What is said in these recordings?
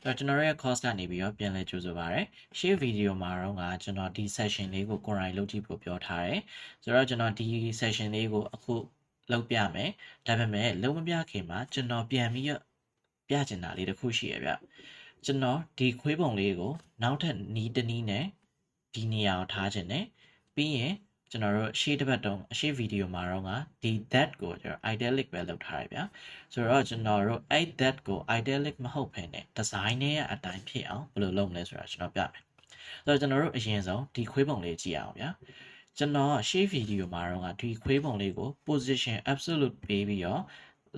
ကျွန်တော်ရဲ့ course ကနေပြီးတော့ပြန်လည်ကြိုဆိုပါရစေ။ရှေ့ video မှာတော့ကျွန်တော်ဒီ session လေးကိုကိုယ်တိုင်လုပ်ကြည့်ဖို့ပြောထားတယ်။ဆိုတော့ကျွန်တော်ဒီ session လေးကိုအခုလုပ်ပြမယ်။ဒါပေမဲ့လုံးမပြခင်မှာကျွန်တော်ပြန်ပြီးတော့ပြချင်တာလေးတစ်ခုရှိရဗျ။ကျွန်တော်ဒီခွေးပုံလေးကိုနောက်ထပ်နီးတစ်နီးနဲ့ဒီနေရာကိုထားခြင်းနဲ့ပြီးရင်ကျွန်တော်တို့ရှေ့တစ်ပတ်တုန်းအရှေ့ video မှာတော့ဒီ that ကိုကျွန်တော် italic ပဲလုပ်ထားရဗျာဆိုတော့ကျွန်တော်တို့အဲ့ that ကို italic မဟုတ်ဘဲနဲ့ design နဲ့အတိုင်းဖြစ်အောင်ဘယ်လိုလုပ်မလဲဆိုတာကျွန်တော်ပြမယ်ဆိုတော့ကျွန်တော်တို့အရင်ဆုံးဒီခွေးပုံလေးကြည့်အောင်ဗျာကျွန်တော်ရှေ့ video မှာတော့ဒီခွေးပုံလေးကို position absolute ပေးပြီးတော့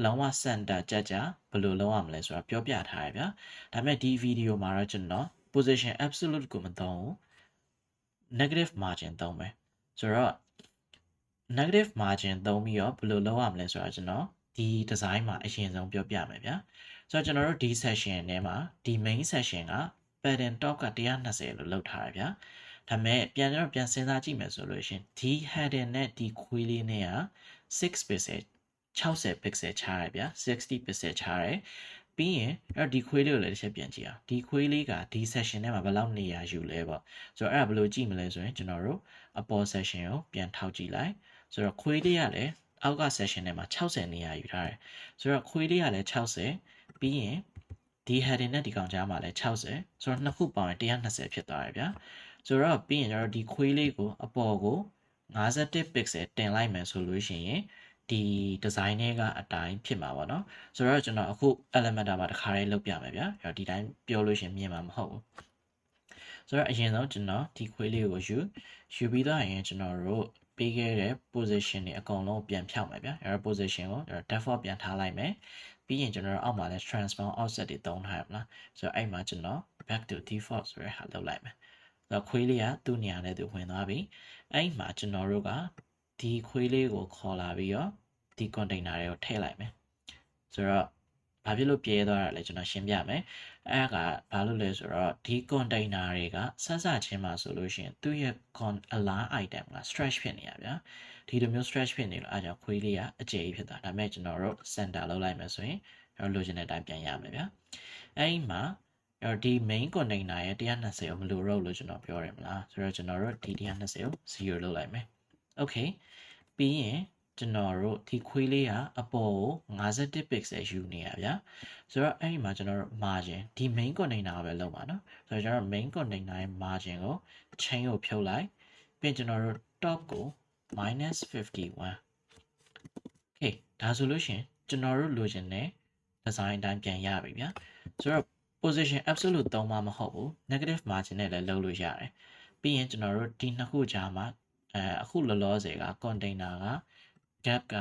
လုံးဝ center ကြကြဘယ်လိုလုပ်ရမလဲဆိုတာပြောပြထားရဗျာဒါပေမဲ့ဒီ video မှာတော့ကျွန်တော် position absolute ကိုမသုံးဘူး negative margin သုံးမယ်ဆိုတော့ negative margin သုံးပြီးတော့ဘယ်လိုလုပ်ရမလဲဆိုတာကျွန်တော်ဒီ design မှာအရင်ဆုံးပြောပြမယ်ဗျာဆိုတော့ကျွန်တော်တို့ဒီ session ထဲမှာဒီ main session က pattern top က120လို့လုပ်ထားရဗျာဒါပေမဲ့ပြန်စဉ်းစားကြည့်မယ်ဆိုလို့ရှင်ဒီ heading နဲ့ဒီခွေးလေးနဲ့က6 pixel 60 pixel ခြားရဗျာ60 pixel ခြားရပြီးရင်ဒီခွေးလေးကိုလည်းတစ်ချက်ပြန်ကြည့်အောင်ဒီခွေးလေးကဒီ session ထဲမှာဘယ်လောက်နေရာယူလဲပေါ့ဆိုတော့အဲ့ဒါဘယ်လိုကြည့်မလဲဆိုရင်ကျွန်တော်တို့အပေါ် session ကိုပြန်ထောက်ကြည့်လိုက်ဆိုတော့ခွေးလေးကလည်းအောက်က session ထဲမှာ60နေရာယူထားတယ်ဆိုတော့ခွေးလေးကလည်း60ပြီးရင်ဒီ heading နဲ့ဒီကောင်ကြားမှာလည်း60ဆိုတော့နှစ်ခုပေါင်းရင်120ဖြစ်သွားတယ်ဗျာဆိုတော့ပြီးရင်ကျွန်တော်ဒီခွေးလေးကိုအပေါ်ကို51 pixel တင်လိုက်မယ်ဆိုလို့ရှိရင်ဒီ design တွေကအတိုင်းဖြစ်မှာပေါ့နော်ဆိုတော့ကျွန်တော်အခု Elementor မှာတစ်ခါလေးလုပ်ပြမယ်ဗျာအဲ့တော့ဒီတိုင်းပြောလို့ရှိရင်မြင်မှာမဟုတ်ဘူးဆိုတော့အရင်ဆုံးကျွန်တော်ဒီခွေးလေးကိုယူပြီးတော့ရင်ကျွန်တော်တို့ပေးခဲ့တဲ့ position တွေအကုန်လုံးပြန်ဖြောက်မယ်ဗျာအဲ့တော့ position ကို default ပြန်ထားလိုက်မယ်ပြီးရင်ကျွန်တော်တို့အောက်မှာလည်း transform offset တွေသုံးထားရမလားဆိုတော့အဲ့မှာကျွန်တော် back to default ဆိုတဲ့ဟာလုပ်လိုက်မယ်ဆိုတော့ခွေးလေးကသူ့နေရာနဲ့သူဝင်သွားပြီအဲ့မှာကျွန်တော်တို့ကဒီခွေးလေးကိုခေါ်လာပြီးတော့ဒီ container တွေကိုထည့်လိုက်မယ်ဆိုတော့ဘာဖြစ်လို့ပြဲသွားတာလဲကျွန်တော်ရှင်းပြမယ်အဲ့ကဘာလို့လဲဆိုတော့ဒီ container တွေကဆက်စချင်းမှာဆိုလို့ရှိရင်သူ့ရဲ့ align item က stretch ဖြစ်နေရဗျာဒီလိုမျိုး stretch ဖြစ်နေလို့အားကြောင့်ခွေးလေးကအကျယ်ကြီးဖြစ်သွားဒါပေမဲ့ကျွန်တော်တို့ center လုပ်လိုက်မယ်ဆိုရင်ကျွန်တော်လိုချင်တဲ့အတိုင်းပြန်ရမယ်ဗျာအဲ့ဒီမှာဒီ main container ရဲ့120ကိုမလိုတော့လို့ကျွန်တော်ပြောရမလားဆိုတော့ကျွန်တော်တို့ဒီ120ကို0လုပ်လိုက်မယ် okay ပြီးရင်ကျွန်တော်တို့ဒီခွေးလေးကအပေါ်ကို51 pixel ယူနေရဗျာဆိုတော့အဲ့ဒီမှာကျွန်တော်တို့ margin ဒီ main container ကိုပဲလုပ်ပါနော်ဆိုတော့ကျွန်တော်တို့ main container ရဲ့ margin ကို chain ကိုဖြုတ်လိုက်ပြီးကျွန်တော်တို့ top ကို -51 okay ဒါဆိုလို့ရှင်ကျွန်တော်တို့လိုချင်တဲ့ design အတိုင်းပြန်ရပြီဗျာဆိုတော့ position absolute သုံးမှမဟုတ်ဘူး negative margin နဲ့လည်းလုပ်လို့ရတယ်ပြီးရင်ကျွန်တော်တို့ဒီနှစ်ခုကြားမှာအခုလောလောဆယ်က container က gap က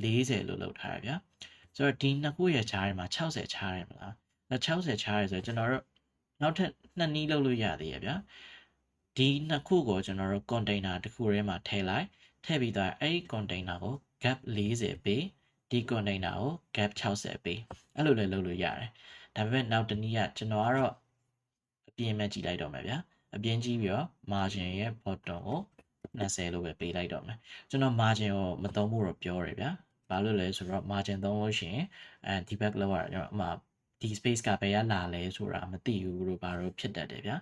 40လို့လုပ်ထားရဗျာဆိုတော့ဒီနှစ်ခုရဲ့ခြားထဲမှာ60ခြားရမလား60ခြားရဆိုကျွန်တော်တို့နောက်ထပ်နှစ်နည်းလုပ်လို့ရသေးရဗျာဒီနှစ်ခုကိုကျွန်တော်တို့ container တစ်ခုထဲမှာထည့်လိုက်ထည့်ပြီးတော့အဲ့ဒီ container ကို gap 40ပေးဒီ container ကို gap 60ပေးအဲ့လိုလည်းလုပ်လို့ရတယ်ဒါပေမဲ့နောက်တစ်နည်းကကျွန်တော်ကတော့အပြင်မဲ့ကြည့်လိုက်တော့မယ်ဗျာအပြင်ကြည့်ပြီးတော့ margin ရဲ့ bottom ကို20လို့ပဲပေးလိုက်တော့မယ်ကျွန်တော် margin ကိုမသုံးဖို့တော့ပြောရဗျာဘာလို့လဲဆိုတော့ margin သုံးလို့ရှိရင်debug လုပ်ရတာကျွန်တော်အမှဒီ space ကဘယ်ရလာလဲဆိုတာမသိဘူးလို့ဘာလို့ဖြစ်တတ်တယ်ဗျာ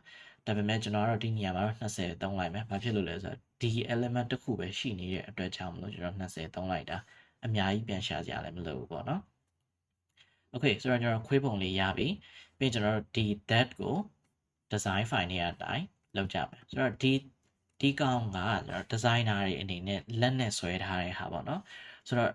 ဒါပေမဲ့ကျွန်တော်ကတော့ဒီနေရာမှာတော့20သုံးလိုက်မယ်ဘာဖြစ်လို့လဲဆိုတော့ဒီ element တစ်ခုပဲရှိနေတဲ့အတွက်ကြောင့်မလို့ကျွန်တော်20သုံးလိုက်တာအများကြီးပြန်ရှာစရာလည်းမလိုဘူးပေါ့နော် okay ဆိုတော့ကျွန်တော်ခွေးပုံလေးရပြီပြီးကျွန်တော်တို့ဒီ that ကို design file နဲ့အတိုင်းလောက်ကြမယ်ဆိုတော့ဒီကောင်ကကျွန်တော် designer တွေအနေနဲ့လက်နဲ့ဆွဲထားတဲ့ဟာပေါ့နော်ဆိုတော့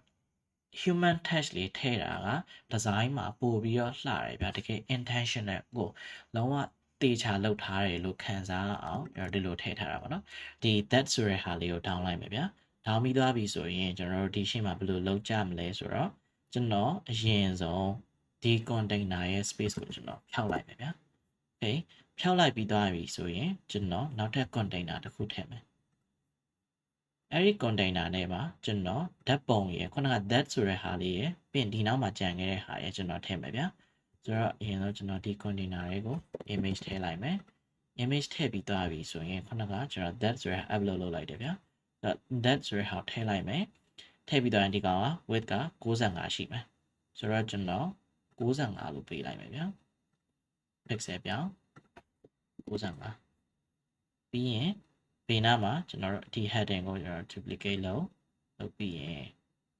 human touch လေးထည့်တာက design မှာပို့ပြီးတော့လှတယ်ဗျာတကယ် intentional ကိုလုံးဝတေချာလောက်ထားတယ်လို့ခံစားအောင်ကျွန်တော်ဒီလိုထည့်ထားတာပေါ့နော်ဒီ that ဆိုတဲ့ဟာလေးကို down လိုက်မယ်ဗျာ down ပြီးသွားပြီဆိုရင်ကျွန်တော်တို့ဒီရှေ့မှာဘယ်လိုလုပ်ကြမလဲဆိုတော့ကျွန်တော်အရင်ဆုံးဒီ container ရဲ့ space ကိုကျွန်တော်ဖြောက်လိုက်မယ်ဗျာ okay ဖြောက်လိုက်ပြီးသွားပြီဆိုရင်ကျွန်တော်နောက်ထပ် container တစ်ခုထည့်မယ်အဲ့ဒီ container နဲ့မှာကျွန်တော်ဓာတ်ပုံရယ်ခုနက that ဆိုတဲ့ဟာလေးရယ်ပြီးရင်ဒီနောက်မှာကြံခဲ့တဲ့ဟာရယ်ကျွန်တော်ထည့်မယ်ဗျာဆိုတော့အရင်ဆုံးကျွန်တော်ဒီ container တွေကို image ထည့်လိုက်မယ် image ထည့်ပြီးသွားပြီဆိုရင်ခုနကကျွန်တော် that ဆိုတဲ့ upload လုပ်လိုက်တယ်ဗျာ that ဆိုတဲ့ဟာထည့်လိုက်မယ်ထည့်ပြီးသွားရင်ဒီကောင်က width က65ရှိမယ်ဆိုတော့ကျွန်တော်65လို့ပေးလိုက်မယ်ဗျာ pixel ပြောင်း95ပြီးရင်ဘေးနားမှာကျွန်တော်တို့ဒီ heading ကိုကျွန်တော် duplicate လုပ်ပြီးရင်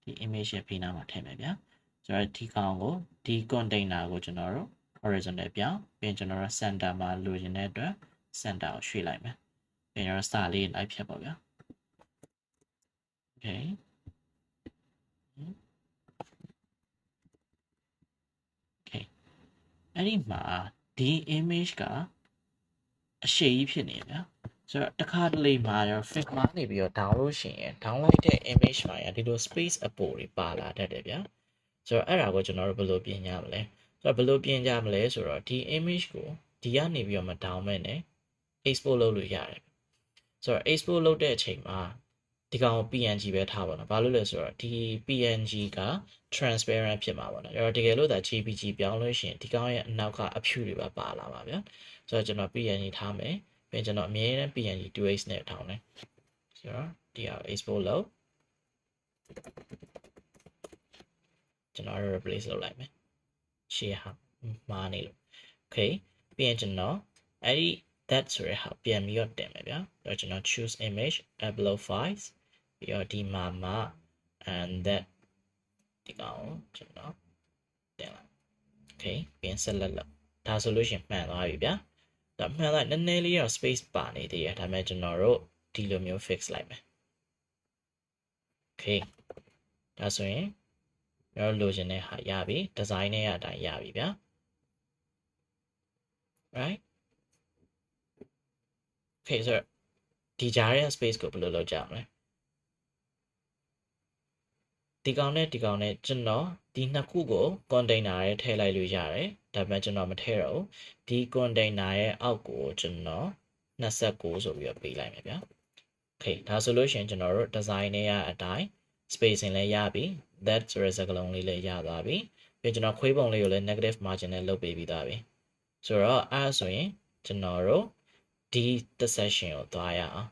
ဒီ image ရဲ့ဘေးနားမှာထည့်မယ်ဗျာဆိုတော့ဒီကောင်ကိုဒီ container ကိုကျွန်တော်တို့ horizontal ပြောင်းပြီးရင်ကျွန်တော်တို့ center မှာလိုချင်တဲ့အတွက် center ကိုရွှေ့လိုက်မယ်ပြီးရင်ကျွန်တော် star လေးလိုက်ဖြတ်ပါဗျာ okay okay အဲ့ဒီမှာဒီ image ကအရှိကြီးဖြစ်နေဗျာဆိုတော့တစ်ခါတလေမှာရော Figma နေပြီးတော့ download ရှင်ရင် download တဲ့ image မှာရဒီလို space အပိုတွေပါလာတတ်တယ်ဗျာဆိုတော့အဲ့ဒါကိုကျွန်တော်တို့ဘယ်လိုပြင်ကြမလဲဆိုတော့ဘယ်လိုပြင်ကြမလဲဆိုတော့ဒီ image ကိုဒီကနေပြီးတော့မ down မဲ့နဲ့ export လုပ်လို့ရတယ်ဆိုတော့ export လုပ်တဲ့အချိန်မှာဒီကောင်ကို PNG ပဲထားပါတော့ဘာလို့လဲဆိုတော့ဒီ PNG က transparent ဖြစ်မှာပေါ့နော်အဲ့တော့တကယ်လို့ဒါ JPG ပြောင်းလို့ရှိရင်ဒီကောင်ရဲ့အနောက်ကအဖြူတွေပါလာပါဗျာဆိုတော့ကျွန်တော် PNG ထားမယ်ပြီးကျွန်တော်အမြဲတမ်း PNG 2x နဲ့ထောင်းတယ်ဆိုတော့ဒီအောင် export လုပ်ကျွန်တော် replace လုပ်လိုက်မယ် share ဟာမှားနေလို့ okay ပြီးရင်ကျွန်တော်အဲ့ဒီ that ဆိုရဟာပြန်ပြီးတော့တင်မယ်ဗျာအဲ့တော့ကျွန်တော် choose image upload files ပြီးတော့ဒီမှာ and that ဒီကောင်ကျွန်တော်တင်လိုက် okay ပြီးရင် select လုပ်ဒါဆိုလို့ရှိရင်မှန်သွားပြီဗျာဒါမှန်လိုက်နည်းနည်းလေးတော့ space ပါနေသေးတယ်ဒါပေမဲ့ကျွန်တော်တို့ဒီလိုမျိုး fix လိုက်မယ် okay ဒါဆိုရင်ကျွန်တော်လိုချင်တဲ့ဟာရပြီ design နဲ့အတိုင်းရပြီဗျာ right okay ဆိုတော့ဒီကြားရဲ့ space ကိုဘယ်လိုလုပ်ကြမလဲဒီကောင်နဲ့ကျွန်တော်ဒီနှစ်ခုကို container ထဲထည့်လိုက်လို့ရတယ်ဒါပေမဲ့ကျွန်တော်မထည့်တော့ဘူးဒီ container ရဲ့အောက်ကိုကျွန်တော်29ဆိုပြီးတော့ပေးလိုက်မယ်ဗျာ okay ဒါဆိုလို့ရှိရင်ကျွန်တော်တို့ design နဲ့အတိုင်း spacing လည်းရပြီ that ဆိုတဲ့စကားလုံးလေးလည်းရသွားပြီပြီးကျွန်တော်ခွေးပုံလေးကိုလည်း negative margin နဲ့လုပ်ပေးပြီးသားပြီဆိုတော့အဲ့ဒါဆိုရင်ကျွန်တော်တို့ဒီ session ကိုသွားရအောင်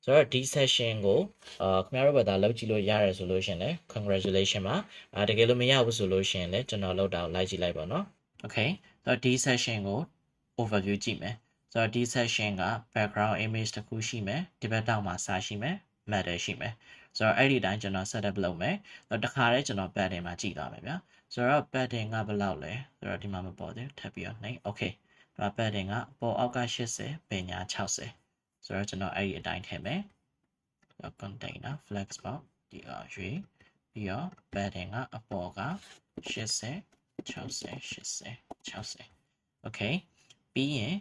ဆိုတော့ဒီ session ကိုခင်ဗျားတို့ဘာသာလုပ်ကြည့်လို့ရတယ်ဆိုလို့ရှင်လဲ congratulation ပါတကယ်လို့မရဘူးဆိုလို့ရှင်လဲကျွန်တော်လုပ်တာကိုလိုက်ကြည့်လိုက်ပါနော် okay ဆိုတော့ဒီ session ကို overview ကြည့်မယ်ဆိုတော့ဒီ session က background image တစ်ခုရှိမယ်ဒီဘက်တောက်မှာစာရှိမယ် matter ရှိမယ်ဆိုတော့အဲ့ဒီတိုင်းကျွန်တော် setup လုပ်မယ်တခါတည်းကျွန်တော် pattern မှာကြည့်သွားမယ်ဗျာဆိုတော့ pattern ကဘယ်လောက်လဲဆိုတော့ဒီမှာမပေါ်သေးဘူးထပ်ပြီးတော့နှိပ် okay ဒါ pattern ကပေါ်အောက်က80ပညာ60ဆိုတော့ကျွန်တော်အဲ့ဒီအတိုင်းထည့်မယ်container flex box ဒီရွေးပြီးတော့ padding ကအပေါ်က80 60 okay ပြီးရင်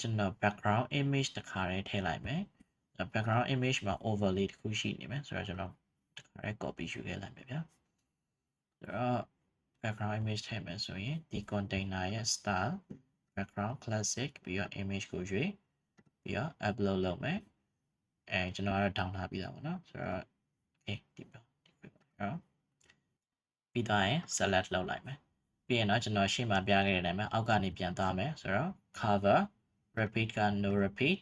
ကျွန်တော် background image တစ်ခါလေးထည့်လိုက်မယ် background image မှာ overlay တစ်ခုရှိနေမယ်ဆိုတော့ကျွန်တော်တစ်ခါလေး copy ယူခဲ့လိုက်မယ်ဗျာဆိုတော့ background image ထည့်မယ်ဆိုရင်ဒီ container ရဲ့ style background classic ပြီးတော့ image ကိုရွေးပြီးတော့ upload လုပ်မယ်ကျွန်တော်ကတော့ down ထားပြီးသားပေါ့နော်ဆိုတော့ okay ဒီပြီးသွားရင် select လုပ်လိုက်မယ်ပြီးရင်တော့ကျွန်တော်ရှေ့မှာပြခဲ့တဲ့အတိုင်းပဲအောက်ကနေပြန်သွားမယ်ဆိုတော့ cover repeat က no repeat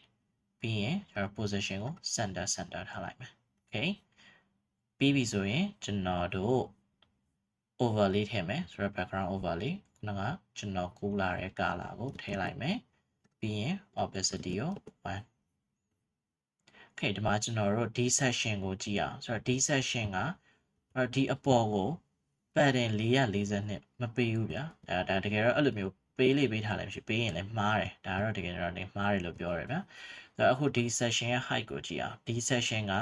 ပြီးရင်ကျွန်တော် position ကို center ထားလိုက်မယ် okay ပြီးပြီဆိုရင်ကျွန်တော်တို့ overlay ထည့်မယ်ဆိုတော့ background overlay ခုနကကျွန်တော်ကူးလာတဲ့ color ကိုထည့်လိုက်မယ်ပြီးရင် opacity ကို 1okay ဒီမှာကျွန်တော်တို့ဒီ section ကိုကြည့်အောင်ဆိုတော့ဒီ section ကဒီအပေါ်ကို pattern 442မပေးဘူးဗျာဒါတကယ်တော့အဲ့လိုမျိုးပေးလေးပေးထားလည်းမရှိပေးရင်လည်းမှားတယ်ဒါကတော့တကယ်တော့နေမှားတယ်လို့ပြောရတယ်ဗျာဆိုတော့အခုဒီ section ရဲ့ height ကိုကြည့်အောင်ဒီ section က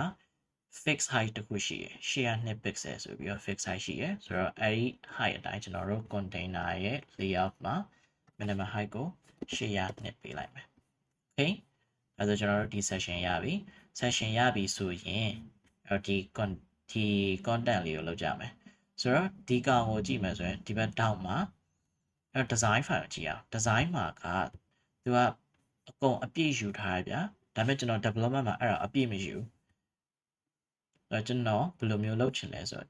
fix height တခုရှိရယ်ရှေ့က2 pixel ဆိုပြီးတော့ fix height ရှိရယ်ဆိုတော့အဲ့ဒီ height အတိုင်းကျွန်တော်တို့ container ရဲ့ layout မှာ minimum height ကိုရှေ့က2ပေးလိုက်မယ် okay အဲ့ဒါကျွန်တော်တို့ဒီ section ရပြီ section ရပြီဆိုရင်ဒီ content လေးကိုလုပ်ကြမယ်ဆိုတော့ဒီကောင်ကိုကြည့်မယ်ဆိုရင်ဒီဘက်တောက်မှာdesign file ကိုကြည့်အောင် design မှာကသူကအကုန်အပြည့်ယူထားရဗျာဒါပေမဲ့ကျွန်တော် development မှာအဲ့ဒါအပြည့်မရှိဘူးအဲ့ကျွန်တော်ဘယ်လိုမျိုးလုပ်ချင်လဲဆိုတော့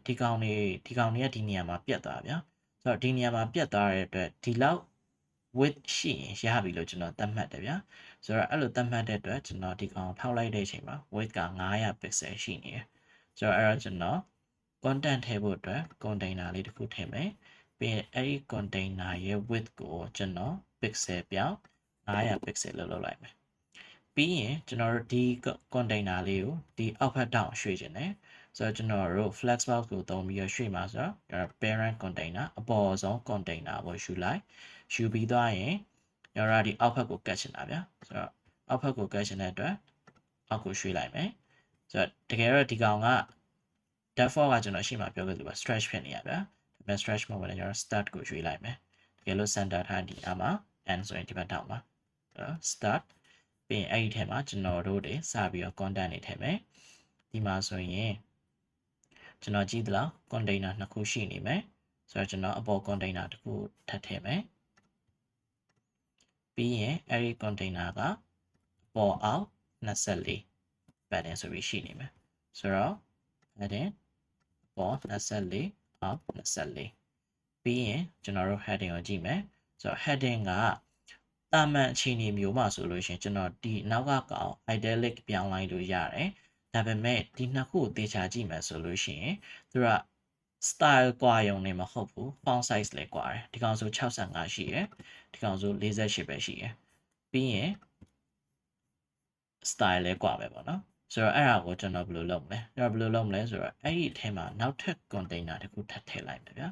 ဒီကောင်တွေကဒီနေရာမှာပြတ်သွားဗျာဆိုတော့ဒီနေရာမှာပြတ်သွားတဲ့အတွက်ဒီလောက် width ရှိရင်ရပြီလို့ကျွန်တော်သတ်မှတ်တယ်ဗျာဆိုတော့အဲ့လိုသတ်မှတ်တဲ့အတွက်ကျွန်တော်ဒီကောင်ထောက်လိုက်တဲ့အချိန်မှာ width က900 pixel ရှိနေတယ်ဆိုတော့အဲ့တော့ကျွန်တော် content ထည့်ဖို့အတွက် container လေးတစ်ခုထည့်မယ် ပြီးရင်အဲ့ဒီ container ရဲ့ width ကိုကျွန်တော် pixel ပြောင်း900 pixel လုပ်လိုက်မယ်ပြီးရင်ကျွန်တော်တို့ဒီ container လေးကိုဒီအောက်ဘက်တောင်ရွှေ့ခြင်းတယ်ဆိုတော့ကျွန်တော်တို့ flexbox ကိုသုံးပြီးရွှေ့မှာဆိုတော့ parent container အပေါ်ဆုံး container ကိုယူလိုက်ယူပြီးသွားရင်ကျွန်တော်ဒီအောက်ဘက်ကိုကတ်ချင်တာဗျာဆိုတော့အောက်ဘက်ကိုကတ်ချင်တဲ့အတွက်အောက်ကိုရွှေ့လိုက်မယ်ဆိုတော့တကယ်တော့ဒီကောင်က default ကကျွန်တော်ရှေ့မှာပြောခဲ့သလိုပဲ stretch ဖြစ်နေရဗျာဒါပေမဲ့ stretch မဟုတ်ဘဲကျွန်တော် start ကိုရွှေ့လိုက်မယ်တကယ်လို့ center ထားဒီအမှာ end ဆိုရင်ဒီဘက်တောင်ပါ start ပြီးရင်အဲ့ဒီထဲမှာကျွန်တော်တို့တွေစပြီးတော့ content တွေထည့်မယ်ဒီမှာဆိုရင်ကျွန်တော်ကြည့်သလား container နှစ်ခုရှိနေမယ်ဆိုတော့ကျွန်တော်အပေါ် container တစ်ခုထပ်ထည့်မယ်ပြီးရင်အဲ့ဒီ container ကပေါ်အောင်24 pattern ဆိုပြီးရှိနေမယ်ဆိုတော့ pattern ပေါ်24အောက်24ပြီးရင်ကျွန်တော်တို့ heading ကိုကြည့်မယ်ဆိုတော့ heading ကတာမန်အခြေအနေမျိုးမှာဆိုလို့ရှိရင်ကျွန်တော်ဒီနောက်ကကောင် italic ပြောင်းလိုက်လို့ရတယ်ဒါပေမဲ့ဒီနှစ်ခုကိုသေချာကြည့်မယ်ဆိုလို့ရှိရင်သူက style ကွာရုံနဲ့မဟုတ်ဘူး font size လည်းကွာတယ်ဒီကောင်ဆို65ရှိရယ်ဒီကောင်ဆို48ပဲရှိရယ်ပြီးရင် style လည်းကွာပဲပေါ့နော်ဆိုတော့အဲ့ဒါကိုကျွန်တော်ဘယ်လိုလုပ်မလဲကျွန်တော်ဘယ်လိုလုပ်မလဲဆိုတော့အဲ့ဒီအထဲမှာနောက်ထပ် container တစ်ခုထပ်ထည့်လိုက်မယ်ဗျာ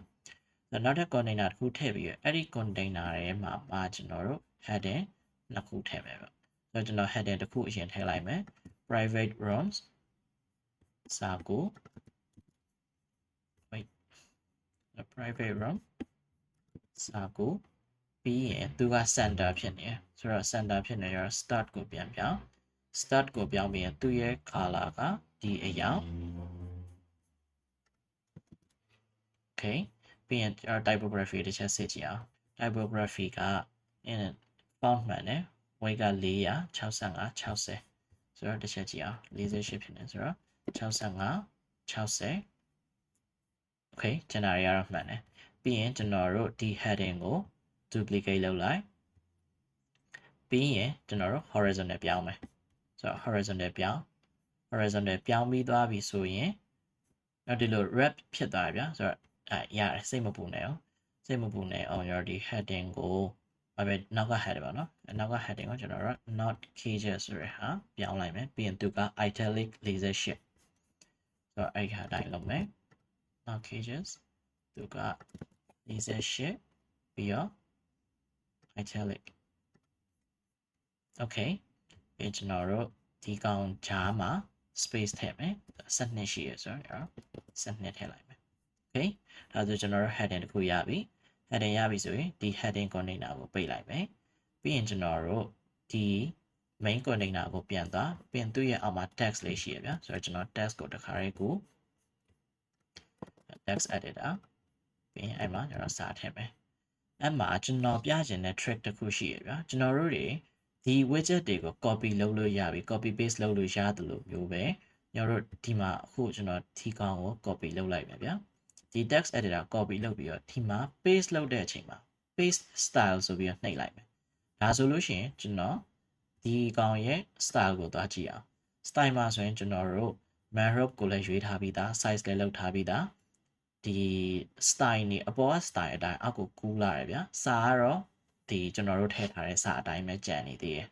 နောက်ထပ် container တစ်ခုထည့်ပြီးအဲ့ဒီ container ထဲမှာကျွန်တော်တို့ heading နှစ်ခုထည့်မယ်ဗျဆိုတော့ကျွန်တော် heading တစ်ခုအရင်ထည့်လိုက်မယ် private rooms စာကို wait private room စာကိုပြီးရင်သူက center ဖြစ်နေဆိုတော့ center ဖြစ်နေရော start ကိုပြန်ပြောင်း start ကိုပြောင်းပြီးရင်သူ့ရဲ့ color ကဒီအရောင် okay ပြီးရင် typography တစ်ချက်စစ်ကြည့်အောင် typography က font မှန်တယ် weight က465 60ဆိုတော့တစ်ချက်ကြည့်အောင်48ဖြစ်နေဆိုတော့65 60 okay ကျွန်တော်ရတော့မှန်တယ်ပြီးရင်ကျွန်တော်တို့ဒီ heading ကို duplicate လုပ်လိုက်ပြီးရင်ကျွန်တော်တို့ horizontal ပြောင်းမယ်ဆိုတော့ horizontal ပြောင်းပြီးသွားပြီဆိုရင်တော့ဒီလို wrap ဖြစ်သွားပြီဗျာဆိုတော့ရတယ်စိတ်မပူနဲ့အောင်ရောဒီ heading ကိုနောက်က heading ပါနော်နောက်က heading ကိုကျွန်တော်တို့ not cages ဆိုရဟာပြောင်းလိုက်မယ်ပြီးရင်သူက italic 48ဆိုတော့အဲ့ဒီဟာအတိုင်းလုပ်မယ် not cages သူက48ပြီးတော့ italic okay ပြီးကျွန်တော်တို့ဒီကောင်ကြားမှာ space ထည့်မယ်12ရှိရဆိုတော့12ထည့်လိုက်မယ် okay ဒါဆိုကျွန်တော်တို့ heading တစ်ခုရပြီ heading ရပြီဆိုရင်ဒီ heading container ကိုပိတ်လိုက်မယ်ပြီးရင်ကျွန်တော်တို့ဒီ main container ကိုပြန်သွားပြင်သူ့ရဲ့အောက်မှာ text လေးရှိရဗျာဆိုတော့ကျွန်တော် text ကိုတစ်ခါလေးကို text editor ပြီးရင်အဲ့မှာကျွန်တော်စာထည့်မယ်အဲ့မှာကျွန်တော်ပြချင်တဲ့ trick တစ်ခုရှိရဗျာကျွန်တော်တို့တွေဒီ widget တွေကို copy လုပ်လို့ရပြီ copy paste လုပ်လို့ရတယ်လို့မျိုးပဲကျွန်တော်တို့ဒီမှာအခုကျွန်တော်ဒီကောင်ကို copy လုပ်လိုက်မယ်ဗျာဒီ text editor copy လုပ်ပြီးတော့ဒီမှာ paste လုပ်တဲ့အချိန်မှာ paste style ဆိုပြီးတော့နှိပ်လိုက်မယ်ဒါဆိုလို့ရှိရင်ကျွန်တော်ဒီကောင်ရဲ့ style ကိုသွားကြည့်အောင် style မှာဆိုရင်ကျွန်တော်တို့ markup ကိုလည်းရွေးထားပြီးသား size လည်းလုပ်ထားပြီးသားဒီ style နေအပေါ်က style အတိုင်းအောက်ကိုကူးလာရဗျာစာကတော့ဒီကျွန်တော်တို့ထည့်ထားတဲ့စာအတိုင်းပဲကြံနေသေးတယ်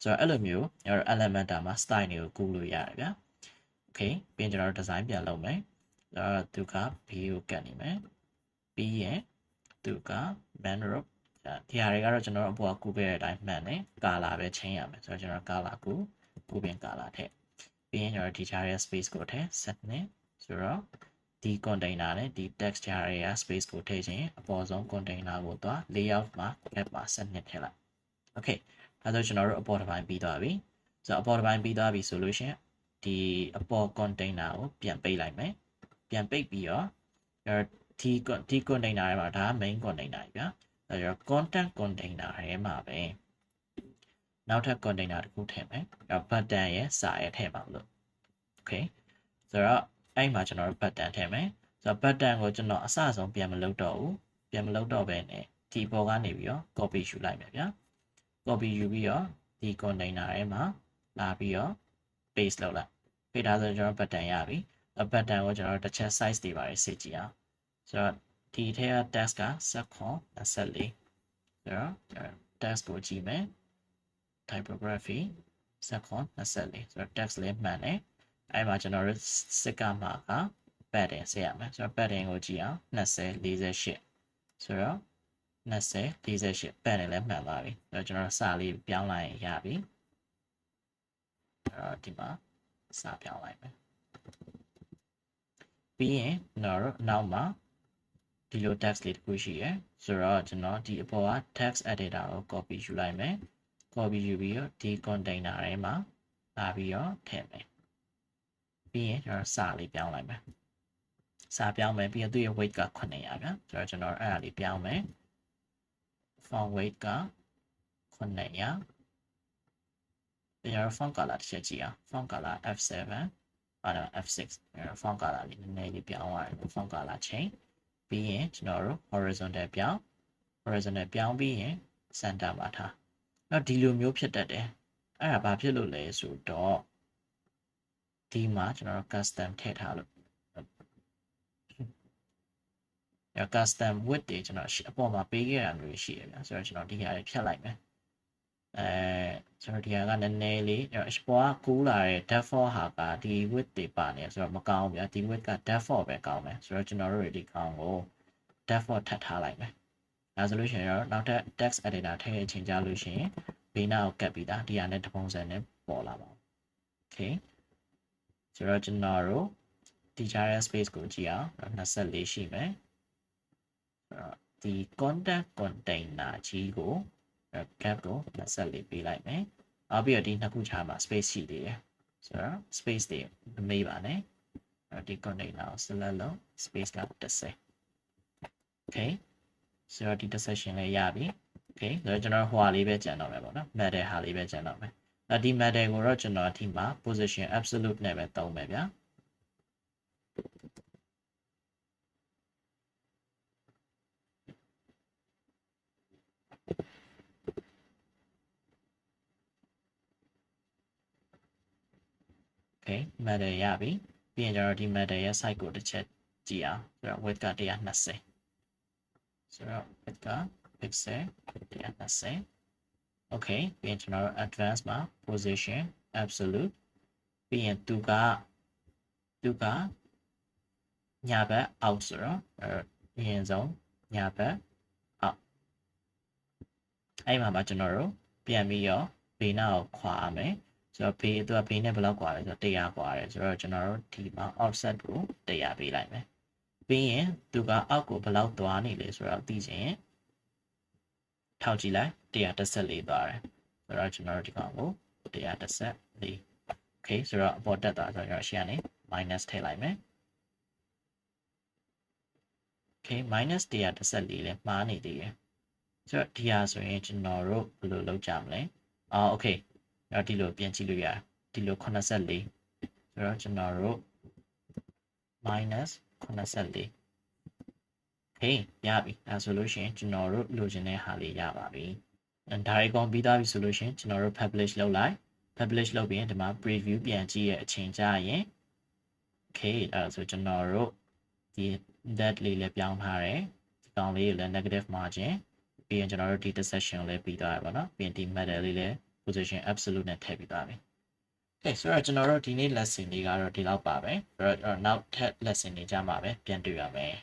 ဆိုတော့အဲ့လိုမျိုးကျွန်တော်တို့ Elementor မှာ style တွေကိုကူးလို့ရတယ်ဗျာ okay ပြီးရင်ကျွန်တော်တို့ design ပြန်လုပ်မယ်သူက B ကိုကတ်နေမယ်ပြီးရင်သူက manrope ဒီဟာတွေကတော့ကျွန်တော်တို့အပေါ်ကကူးခဲ့တဲ့အတိုင်းမှန်တယ် color ပဲချိန်ရမယ်ဆိုတော့ကျွန်တော် color ကိုကူးပြင် color ထည့်ပြီးရင်ကျွန်တော်ဒီကြားရဲ့ space ကိုထည့် set နဲ့ဆိုတော့ဒီ container နဲ့ဒီ text ကြားရဲ့ space ကိုထည့်ခြင်းအပေါ်ဆုံး container ကိုသွား layout မှာ gap မှာ set နဲ့ထည့်လိုက် okay ဒါဆိုကျွန်တော်တို့အပေါ်တစ်ပိုင်းပြီးသွားပြီဆိုတော့အပေါ်တစ်ပိုင်းပြီးသွားပြီဆိုလို့ရှိရင်ဒီအပေါ် container ကိုပြန်ပိတ်လိုက်မယ်ပြန်ပိတ်ပြီးတော့ဒီ container ထဲမှာဒါက main container ဗျာအဲတော့ content container ထဲမှာပဲနောက်ထပ် container တစ်ခုထည့်မယ်အဲ button ရဲ့စာရဲ့ထည့်ပါလို့ okay ဆိုတော့အဲ့မှာကျွန်တော်တို့ button ထည့်မယ်ဆိုတော့ button ကိုကျွန်တော်အစဆုံးပြန်မလုပ်တော့ဘူးပြန်မလုပ်တော့ဘဲနဲ့ဒီပေါ်ကနေပြီးတော့ copy ယူလိုက်မယ်ဗျာ copy ယူပြီးတော့ဒီ container ထဲမှာလာပြီးတော့ paste လုပ်လိုက်ဖိထားဆိုကျွန်တော် button ရပြီbutton ကိုကျွန်တော်တစ်ချက် size တွေပါတယ်စစ်ကြည့်အောင်ဆိုတော့ဒီ ဒီထဲက text ကဆက်ခွန်24ဆိုတော့ text ကိုကြည့်မယ် typography ဆက်ခွန်24ဆိုတော့ text လေးမှန်တယ်အဲ့မှာကျွန်တော်တို့စစ်ကမှာက padding ဆက်ရမယ်ဆိုတော့ padding ကိုကြည့်အောင်20 48ဆိုတော့20 48 padding လည်းမှန်သွားပြီဆိုတော့ကျွန်တော်စာလေးပြောင်းလိုက်ရင်ရပြီအဲ့တော့ဒီမှာစာပြောင်းလိုက်မယ်ပြီးရင်နောက်မှာဒီလို text လေးတစ်ခုရှိရယ်ဆိုတော့ကျွန်တော်ဒီအပေါ်က text editor ကို copy ယူလိုက်မယ် copy ယူပြီးတော့ဒီ container ထဲမှာလာပြီးတော့ထည့်မယ်ပြီးရင်ကျွန်တော်စာလေးပြောင်းလိုက်မယ်စာပြောင်းမယ်ပြီးရင်သူ့ရဲ့ weight က900ဗျာဆိုတော့ကျွန်တော်အဲ့ဒါလေးပြောင်းမယ် font weight က900ပြီးတော့ font color တစ်ချက်ကြည့်အောင် font color F7 F6 font color လေးနည်းနည်းလေးပြောင်းသွားတယ် font color change ပြီးရင်ကျွန်တော်တို့ horizontal ပြောင်းပြီးရင် center မှာထားတော့ဒီလိုမျိုးဖြစ်တတ်တယ်အဲ့ဒါဘာဖြစ်လို့လဲဆိုတော့ဒီမှာကျွန်တော်တို့ custom ထည့်ထားလို့custom width တွေကျွန်တော်အပေါ်မှာပေးခဲ့တာမျိုးရှိတယ်ဗျာဆိုတော့ကျွန်တော်ဒီဟာလေးဖြတ်လိုက်မယ်ကျွန်တော်ဒီဟာကနည်းနည်းလေးအပေါ်ကကူးလာတဲ့ default ဟာကဒီ width တွေပါနေဆိုတော့မကောင်းဗျာဒီ width က default ပဲကောင်းမယ်ဆိုတော့ကျွန်တော်တို့ဒီကောင်ကို default ထပ်ထားလိုက်မယ်ဒါဆိုလို့ရှိရင်တော့နောက်ထပ် text editor ထည့်ချိန်ကြလို့ရှိရင်ဘေးနားကိုကပ်ပြီးသားဒီဟာနဲ့တပုံစံနဲ့ပေါ်လာပါဘူး okay ဆိုတော့ကျွန်တော်တို့ဒီကြားရဲ့ space ကိုကြည့်အောင်24ရှိမယ်ဒီ content container ကြီးကို gap ကို24ပေးလိုက်မယ်နောက်ပြီးတော့ဒီနှစ်ခုခြားမှာ space ရှိသေးတယ်ဆိုတော့ space တွေမမေ့ပါနဲ့ဒီ container ကို select လုပ် space က10 okay ဆိုတော့ဒီ section လေးရပြီ okay ဆိုတော့ကျွန်တော်ဟိုဟာလေးပဲကြံတော့မယ်ပေါ့နော် matter ဟာလေးပဲကြံတော့မယ်ဒီ matter ကိုတော့ကျွန်တော်ဒီမှာ position absolute နဲ့ပဲသုံးမယ်ဗျာmatter ရပြီပြီးရင်ကျွန်တော်ဒီ matter ရဲ့ size ကိုတစ်ချက်ကြည့်အောင်ဆိုတော့ width က120ဆိုတော့ width က pixel 120 okay ပြီးရင်ကျွန်တော်တို့ advanced မှာ position absolute ပြီးရင်သူကညာဘက် out ဆိုတော့အရင်ဆုံးညာဘက် out အဲ့မှာကျွန်တော်တို့ပြန်ပြီးတော့ဘေးနားကိုခွာရမယ်ဆိုတော့ဘေးနဲ့ဘယ်လောက်ကွာလဲဆိုတော့100ကွာတယ်ဆိုတော့ကျွန်တော်တို့ဒီမှာ offset ကို100ပေးလိုက်မယ်ပြီးရင်သူကအောက်ကိုဘယ်လောက်သွားနေလဲဆိုတော့သိချင်ထောက်ကြည့်လိုက်114သွားတယ်ဆိုတော့ကျွန်တော်တို့ဒီကောင်ကို114 okay ဆိုတော့အပေါ်တက်သွားဆိုတော့ရှေ့ကနေ minus ထည့်လိုက်မယ် okay minus 114လဲမှားနေသေးတယ်ဆိုတော့ဒီဟာဆိုရင်ကျွန်တော်တို့ဘယ်လိုလုပ်ကြမလဲokay တော့ဒီလိုပြန်ကြည့်လို့ရတယ်ဒီလို84ဆိုတော့ကျွန်တော်တို့ minus 84 okay ရပြီအဲဆိုလို့ရှိရင်ကျွန်တော်တို့လိုချင်တဲ့ဟာလေးရပါပြီဒါရီကောင်ပြီးသားပြီဆိုလို့ရှိရင်ကျွန်တော်တို့ publish လုပ်လိုက် publish လုပ်ပြီးရင်ဒီမှာ preview ပြန်ကြည့်ရဲ့အချိန်ကြာရင် okay အဲဆိုကျွန်တော်တို့ဒီ that လေးလည်းပြောင်းထားတယ်ဒီကောင်လေးကိုလည်း negative margin ပြီးရင်ကျွန်တော်တို့ဒီ section ကိုလည်းပြီးသွားရပါတော့ပြီးရင်ဒီ matter လေးလည်း position absolute နဲ့ထည့်ပြီးသွားပြီ okay ဆိုတော့ကျွန်တော်တို့ဒီနေ့ lesson လေးကတော့ဒီလောက်ပါပဲဆိုတော့နောက်ထပ် lesson တွေကြမှာပဲပြန်တွေ့ရမယ်